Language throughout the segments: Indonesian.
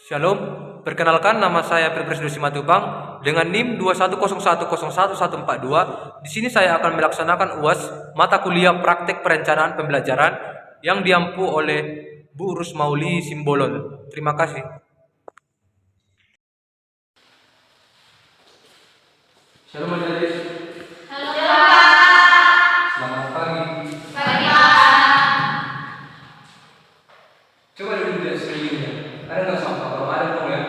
Shalom, perkenalkan nama saya Firdaus Simatupang dengan NIM 210101142. Di sini saya akan melaksanakan UAS mata kuliah praktek perencanaan pembelajaran yang diampu oleh Bu Rusmauli Simbolon. Terima kasih. Shalom adik-adik. Halo Pak. Selamat pagi. Pagi Pak. Coba dulu lihat sekelilingnya. Ada nggak sampah? Kalau ada dong ya.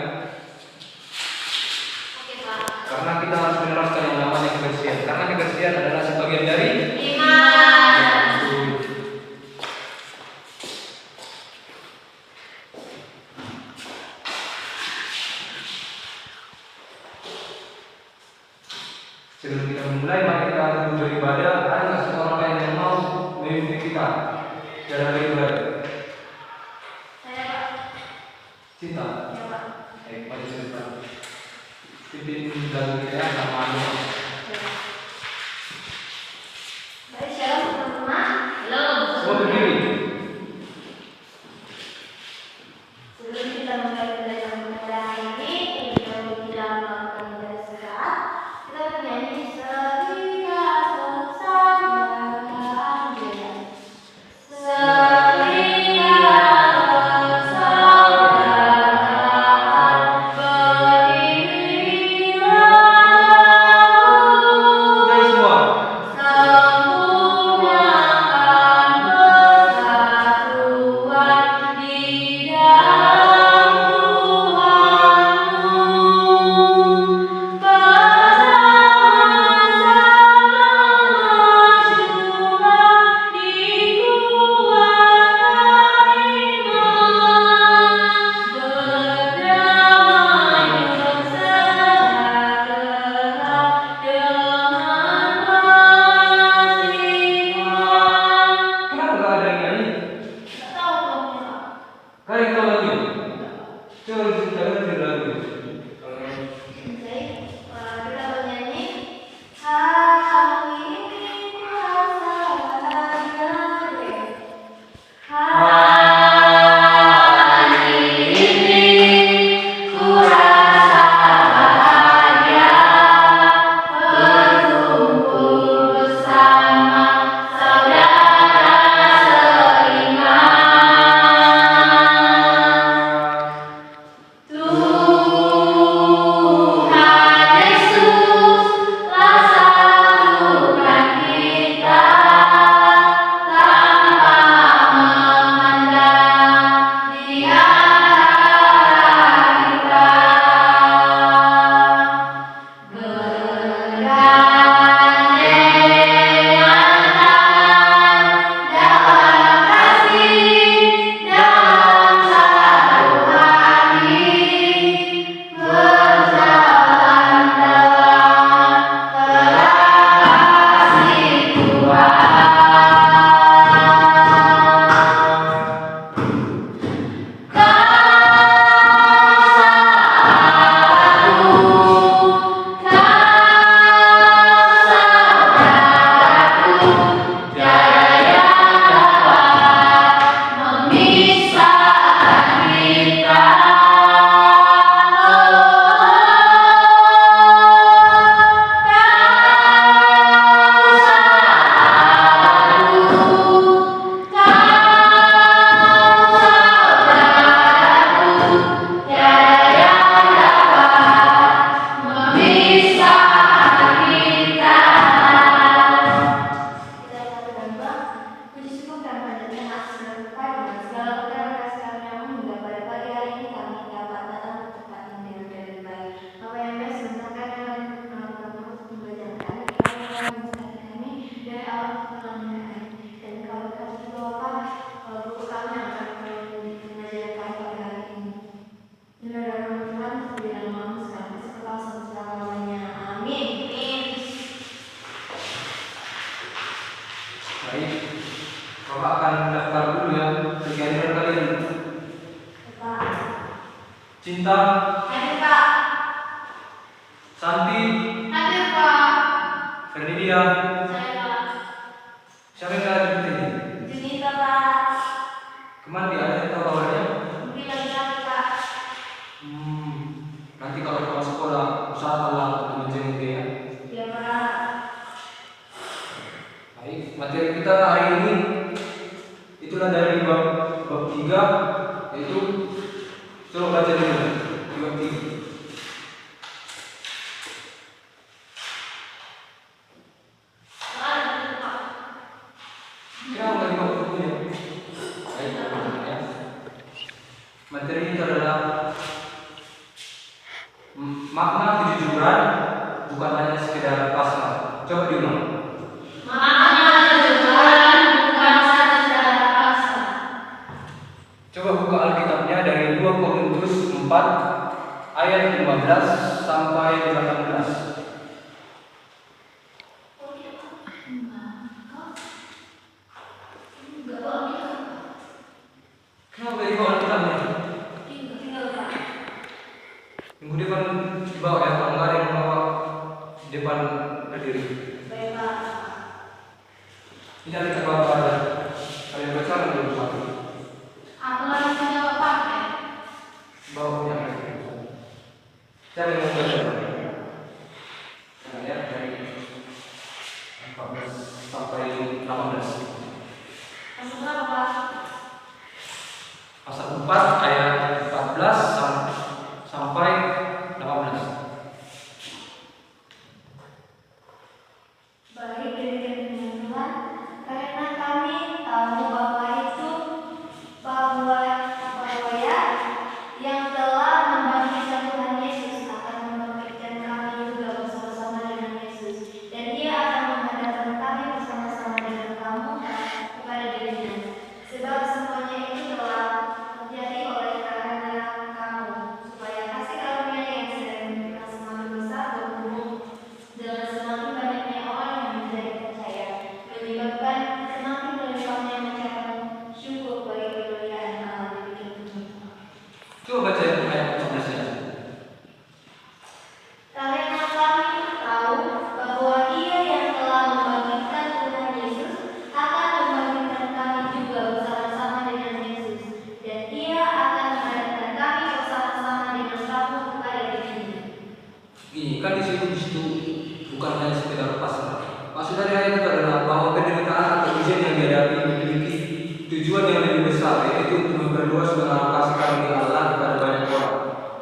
Oke Pak. Karena kita harus menerapkan yang namanya kebersihan. Karena kebersihan adalah sebagian dari Iman. Sebelum kita memulai, mari kita dulu beribadah. Ada nggak seorang lain yang mau memimpin kita dalam beribadah? Saya Pak. Cinta. Ya Pak. Baik, mari kita pimpin dalam kita sama Allah. Baik, shalom teman-teman. Halo. Semua berdiri. Sebelum kita mulai belajar pada hari ini, kita melakukan ibadah sesaat. Kita bernyanyi Serikat Persaudaraan Jaya. Serikat Persaudaraan berdirilah. Dari semua. Sempurnakan persatuan di dalam Tuhanmu. Bersama-sama majulah di kuat iman. Berdamai bersejahtera dengan masing-masing. Kenapa nggak ada yang nyanyi? Nggak tahu pokoknya Pak. Nggak ada yang tahu lagi. Coba kita lihat lagu. Baik, kita bernyanyi Hari ini kuasa bahagia. Hari ini kuasa bahagia berkumpul bersama saudara seiman. Tuhan Yesus telah satukan kita tanpa memandang di antara kita. Bergandengan tangan dalam kasih, dalam satu hati, berjalan dalam kasih Tuhan. Memisahkan kita. Memisahkan kita. Kita katakan Bang, puji syukur dan panjatkan atas segala kepada segala perkara kasih karunia-Mu hingga pada pagi hari ini kami dapat datang ke tempat ini dengan lebih baik. Bapak yang baik, sebentar kami akan melakukan pembelajaran kami. Kami akan mencari kami dari awal pertanyaan dan kalau kami itu Bapak, buku kami akan mengajar kami pada hari ini. Dengan dalam Tuhan, di dalam nama sekarang, setelah selama-lamanya. Amin. Baik. Bapak akan daftar dulu ya. Kegiatan kalian. Pak. Cinta, Hadir Pak. Santi, Hadir Pak. Ferdidia. Saya Pak. Siapa yang ada di sini? Junita Pak. Kemana dia ada? Tahu kabarnya? Mungkin lagi Pak. Coba baca dulu. Dua tiga. Kenapa nggak dibawa bukunya? Baik, ya. Materi itu adalah makna kejujuran bukan hanya sekedar pasrah. Coba diulang. Coba buka Alkitabnya dari 2 Korintus 4 ayat 15 sampai 18. Kenapa dari bawah Alkitabnya? Minggu depan bawa ya, kalau nggak ada yang bawa di depan berdiri. Ini ada bawa ada. Kalian baca belum satu? Bawa punya. Saya mau baca. Nah, ya, dari 14 sampai 18. Pasal 4 ayat 14 sampai 18. Baik, demikian Tuhan, karena kami tahu bahwa ya, yang telah membangkitkan Tuhan Yesus akan membangkitkan kami juga bersama-sama dengan Yesus, dan Dia akan menghadapkan kami bersama-sama dengan kamu kepada dirinya. Sebab semuanya itu telah terjadi oleh karena kamu, supaya kasih karunia yang sedang semakin besar bertumbuh dengan semakin banyaknya orang yang menjadi percaya, menyebabkan semakin berlimpahnya mencapai syukur bagi kemuliaan Allah demikian Tuhan. Coba baca ayat 14 ya. Karena kami tahu bahwa Dia yang telah membangkitkan Tuhan Yesus akan membangkitkan kami juga bersama-sama dengan Yesus, dan Dia akan menghadapkan kami bersama-sama dengan kamu kepada dirinya. Ini kan di situ bukan hanya sekedar pasrah. Maksud dari ayat itu adalah bahwa penderitaan atau ujian yang dihadapi memiliki tujuan yang lebih besar, yaitu untuk memperluas mengenal kasih karunia Allah kepada banyak orang.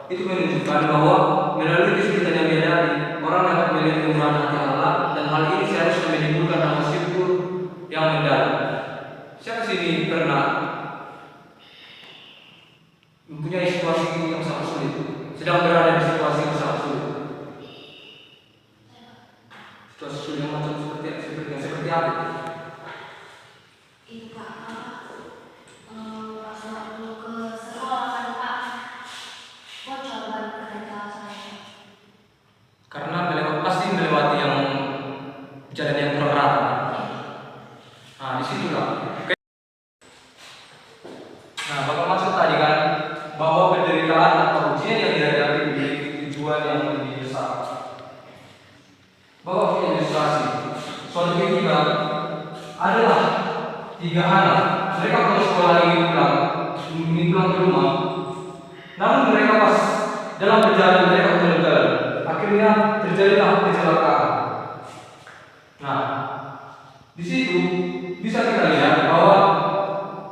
Itu menunjukkan bahwa melalui kesulitan yang dihadapi, orang dapat melihat kemurahan hati Allah, dan hal ini seharusnya menimbulkan rasa syukur yang mendalam. Siapa sini pernah mempunyai situasi yang sangat sulit, sedang berada di situasi yang sangat sulit? Situasi sulit yang macam seperti apa? Itu Pak, pas waktu ke sekolah kan Pak, bocor ban kereta saya. Karena pasti melewati yang jalan yang kurang rata. Nah, disitulah. Nah, Bapak maksud tadi kan bahwa penderitaan atau ujian yang dihadapi memiliki tujuan yang lebih besar. Bapak punya ilustrasi. Suatu ketika adalah 3 anak. Mereka kalau sekolah ingin pulang ke rumah. Namun mereka pas dalam perjalanan mereka ugal-ugalan. Akhirnya terjadilah kecelakaan. Nah, di situ bisa kita lihat bahwa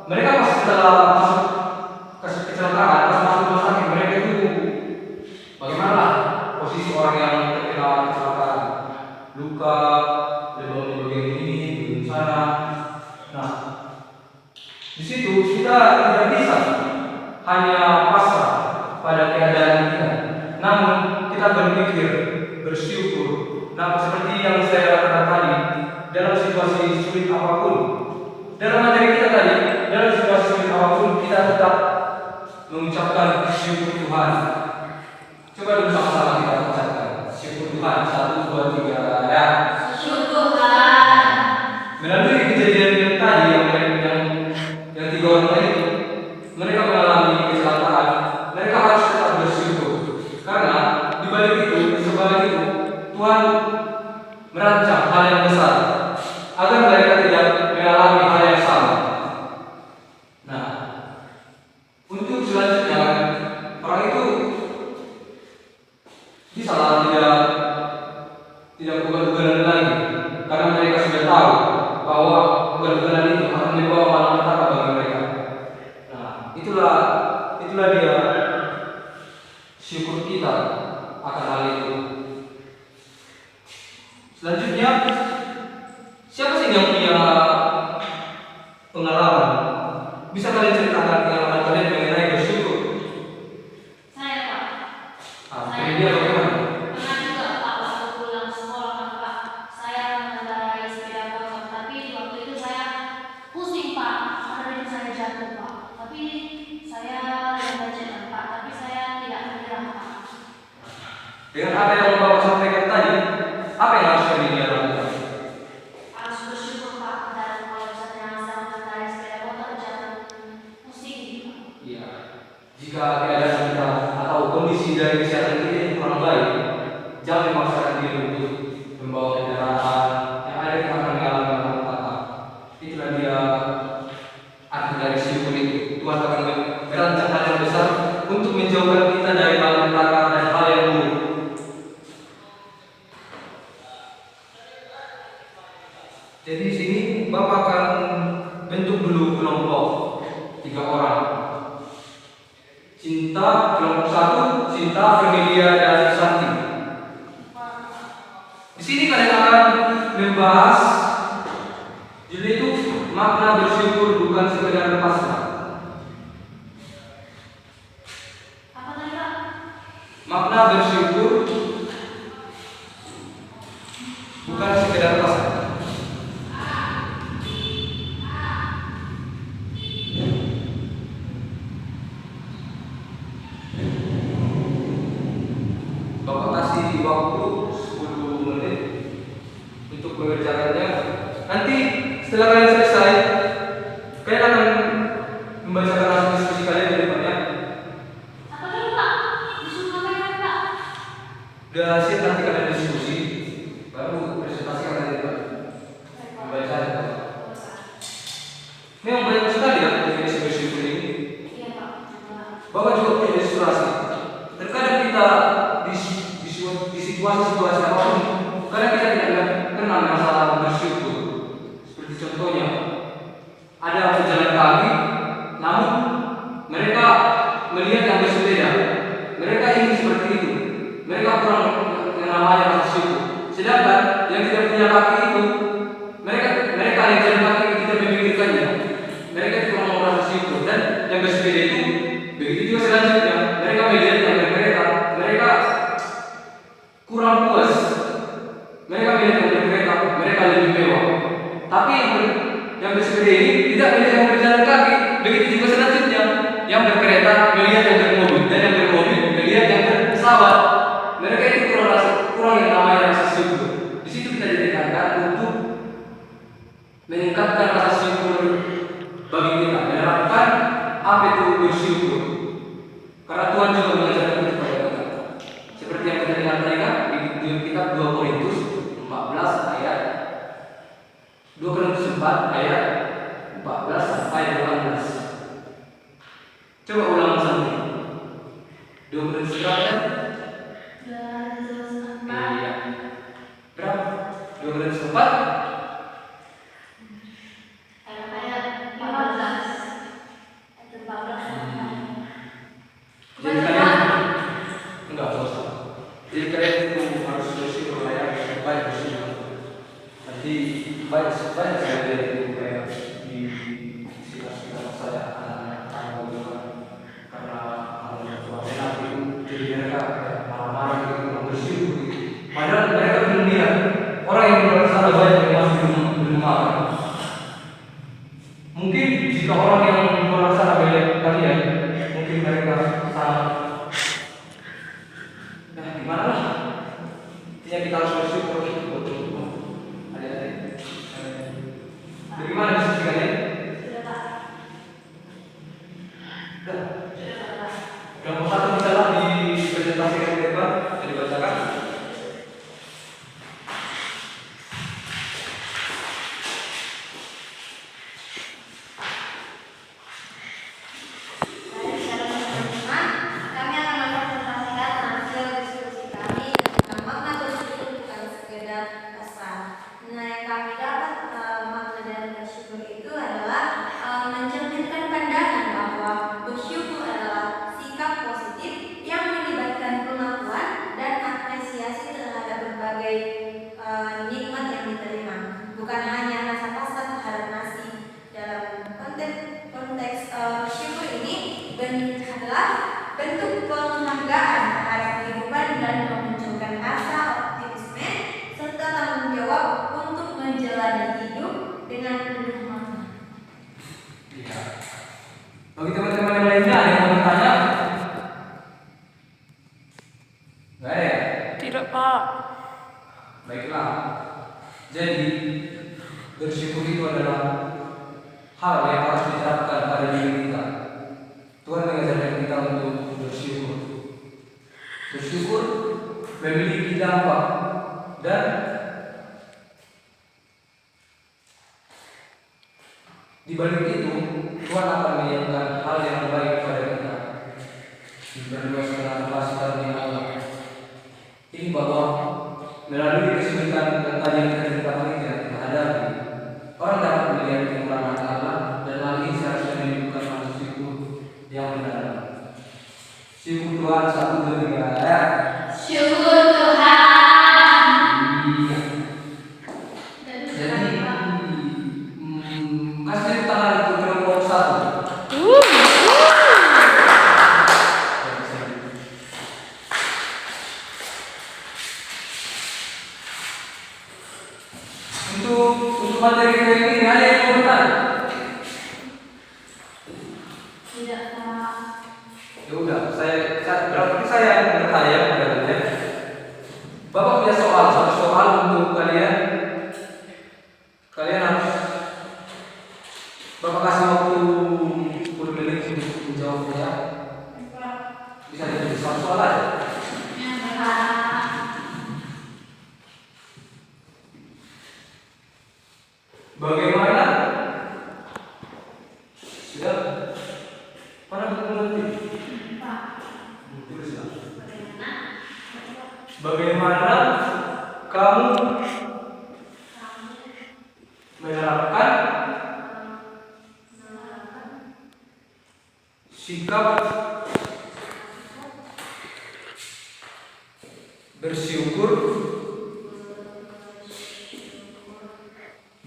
mereka pas setelah masuk kecelakaan, pas masuk rumah sakit, mereka itu bagaimana posisi orang yang terkena kecelakaan, luka, di bagian ini, di sana. Nah, di situ kita tidak bisa hanya pasrah pada keadaan kita, namun kita berpikir, bersyukur. Nah, seperti yang saya katakan tadi, dalam situasi sulit apapun, dalam materi kita tadi, dalam situasi sulit apapun, kita tetap mengucapkan syukur Tuhan. Coba dulu sama-sama kita ucapkan syukur Tuhan. 1, 2, 3, ya. Syukur Tuhan. Melalui kejadian yang tadi yang 3 orang itu, mereka mengalami kecelakaan. Mereka harus tetap bersyukur karena di balik itu, di sebalik itu, Tuhan merancang hal yang besar agar mereka tidak mengalami hal yang sama. Nah, untuk selanjutnya orang itu bisa tidak ugal-ugalan lagi karena mereka sudah tahu bahwa ugal-ugalan itu akan membawa malapetaka bagi mereka. Nah, itulah dia syukur kita akan hal itu. Selanjutnya, siapa sih yang punya pengalaman? Bisa kalian ceritakan pengalaman kalian mengenai bersyukur? Saya, Pak. Ini dia bagaimana? Pernah juga, Pak, waktu pulang sekolah kan, Pak. Saya mengendarai sepeda motor, tapi waktu itu saya pusing, Pak. Karena itu saya jatuh, Pak. Tapi saya lecet, Pak. Tapi saya tidak menyerah, Pak. Dengan apa yang Bapak sampaikan tadi, apa yang harus kami lakukan? Harus bersyukur, Pak. Dan kalau misalnya saya mengendarai sepeda motor jatuh pusing, Pak. Iya. Jika keadaan kita atau kondisi dari kesehatan kita yang kurang baik, jangan memaksakan diri untuk membawa kendaraan yang ada yang akan mengalami malapetaka. Itulah dia arti dari syukur itu. Tuhan akan merancang hal yang besar untuk menjauhkan kita dari malapetaka dan hal yang buruk. Jadi di sini Bapak akan bentuk dulu kelompok 3 orang. Cinta kelompok 1, Cinta, Familia, dan Santi. Di sini kalian akan membahas judul itu makna bersyukur bukan sekedar pasrah. Apa tadi, Pak? Makna bersyukur bukan sekedar pasrah. Bapak kasih waktu 10 menit untuk mengerjakannya. Nanti setelah kalian selesai, kalian akan membacakan hasil diskusi kalian di depannya. Apa tadi, Pak? Disuruh ngapain, Pak? Udah siap nanti kalian diskusi, baru presentasi kalian di depan. Membaca. Memang banyak sekali ya definisi bersyukur ini. Iya, Pak. Bapak juga punya ilustrasi. Terkadang kita di situasi-situasi apapun, kadang kita tidak kenal masalah bersyukur. Seperti contohnya, ada pejalan kaki, namun mereka melihat yang bersepeda, mereka ingin seperti itu, mereka kurang yang namanya rasa syukur. Sedangkan yang tidak punya kaki itu, mereka yang jalan kaki tidak memikirkannya, mereka kurang mau rasa syukur. Dan yang bersepeda itu begitu juga selanjutnya, mereka melihat yang berkereta, mereka kurang puas. Mereka melihat yang berkereta, mereka lebih mewah. Tapi yang bersepeda ini tidak melihat yang berjalan kaki. Begitu juga selanjutnya, yang berkereta melihat yang bermobil, dan yang bermobil melihat yang berpesawat. Mereka itu kurang yang namanya rasa syukur. Di situ kita ditekankan untuk meningkatkan rasa syukur bagi kita, menerapkan apa itu bersyukur. Karena Tuhan juga mengajarkan itu kepada kita. Seperti yang kita lihat tadi kan di kitab 2 Korintus 14 ayat 2 Korintus 4 ayat 14 sampai 18. Coba ulang sendiri. 2 Korintus berapa? Iya. Berapa? 2 Korintus 4 Ayat 14. Jadi kalian enggak usah. Jadi kalian itu harus bersyukur ya, baik bersyukur. Nanti banyak saya lihat itu kayak di sekitar saya anak-anak juga karena tua enak itu jadi mereka kayak marah-marah gitu, kurang bersyukur gitu. Padahal mereka belum lihat orang yang berbuat salah banyak yang masih belum makan. Mungkin jika orang yang berbuat salah banyak kalian, mungkin mereka sangat gimana lah. Intinya kita harus bersyukur betul. Adik-adik. Bagaimana diskusi kalian? Sudah. Kelompok 1 adalah dipresentasikan ke depan dan dibacakan. Kami akan mempresentasikan hasil diskusi kami tentang makna bersyukur bukan sekedar pasrah. Nah, yang kami dapat makna dari bersyukur itu adalah mencerminkan pandangan bahwa bersyukur adalah sikap positif yang melibatkan bentuk penghargaan terhadap kehidupan dan memunculkan rasa optimisme serta tanggung jawab untuk menjalani hidup dengan penuh makna. Iya. Bagi teman-teman yang lainnya ada yang mau bertanya? Nggak ada ya? Tidak, Pak. Baiklah. Jadi bersyukur itu adalah hal yang harus diterapkan pada diri kita. Tuhan mengajarkan kita untuk bersyukur. Bersyukur memiliki dampak dan di balik itu Tuhan akan menyiapkan hal yang baik pada kita. Di berdua setengah karunia Allah. Ini bahwa melalui kesulitan dan tadi kita ceritakan ini yang kita hadapi, orang dapat melihat kemurahan Allah dan hal ini seharusnya menimbulkan rasa syukur yang mendalam. Syukur Tuhan, satu dua tiga ya. Syukur Tuhan. Iya. Jadi kasih tangan untuk kelompok satu. Untuk materi kita ini ada yang mau bertanya? Tidak, Pak. Ya udah, berarti saya yang bertanya kepada kalian. Bapak punya satu soal untuk kalian. Kalian harus Bapak kasih waktu 10 menit untuk menjawabnya. Bisa jadi satu soal aja. Bagaimana? Sudah? Mana buku nanti? Tulis lah. Bagaimana kamu menerapkan sikap bersyukur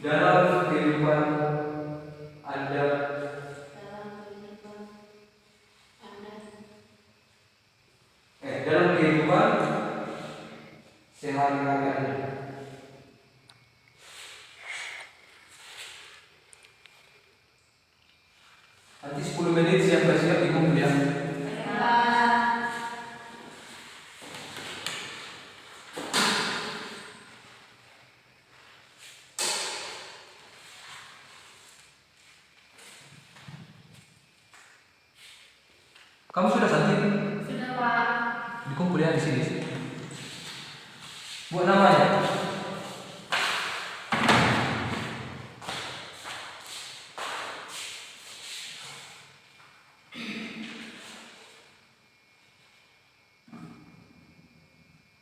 dalam kehidupan Anda dalam kehidupan sehari-hari Anda. Nanti 10 menit siap-siap dikumpul ya. Kamu sudah sakit? Sudah, Pak. Dikumpul ya di sini. Buat namanya.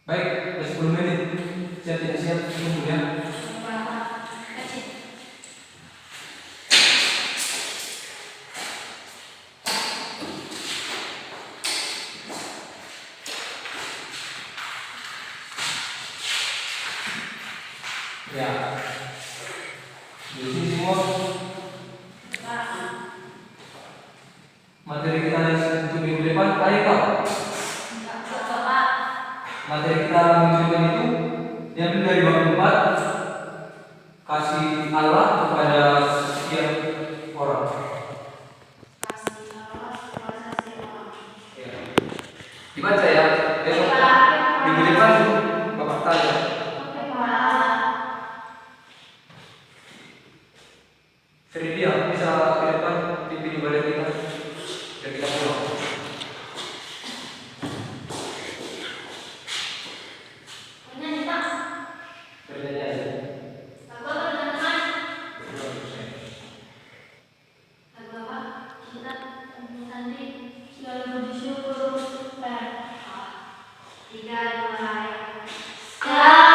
Baik, udah 10 menit. Siap tidak siap dikumpul ya. Ya. Di sini semua materi kita untuk minggu depan ada apa? Materi kita minggu depan itu diambil dari bab 4, kasih Allah kepada setiap orang. Ya. Dibaca ya. Besok minggu depan Bapak tanya. Fridia bisa ke depan pimpin ibadah kita dan kita pulang. Bernyanyi aja. Tiga, dua, ya.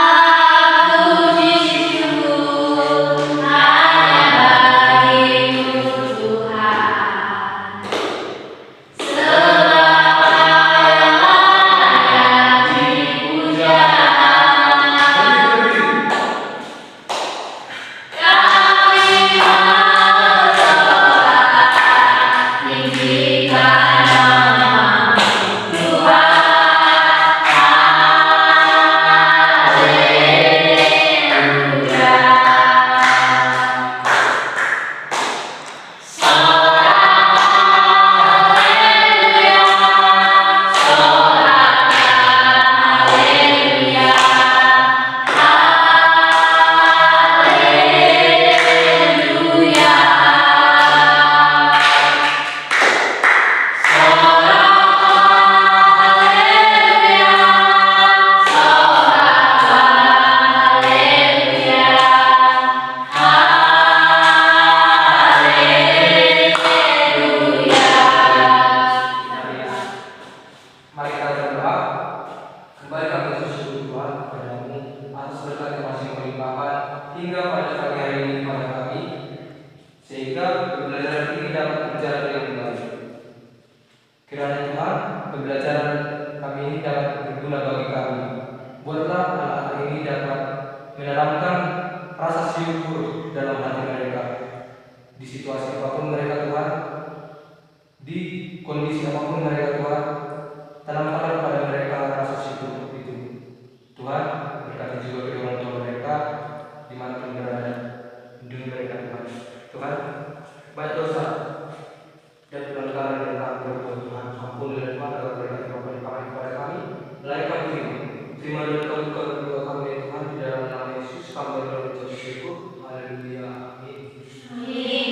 pembelajaran kami ini dapat berguna bagi kami. Buatlah anak-anak ini dapat menanamkan rasa syukur dalam hati mereka. Di situasi apapun mereka Tuhan, di kondisi apapun mereka Tuhan, tanamkanlah pada mereka rasa syukur itu. Tuhan, berkati juga kedua orang tua mereka dimanapun berada, lindungi mereka Tuhan. Tuhan, banyak dosa dan pelanggaran yang kami berbuat Tuhan, ampunilah Tuhan agar mereka tidak kami kepada kami, melainkan terima dan kami berdoa kami Tuhan di dalam nama Yesus kami berdoa dan bersyukur. Haleluya, amin. Amin.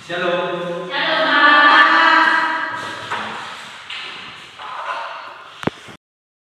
Shalom.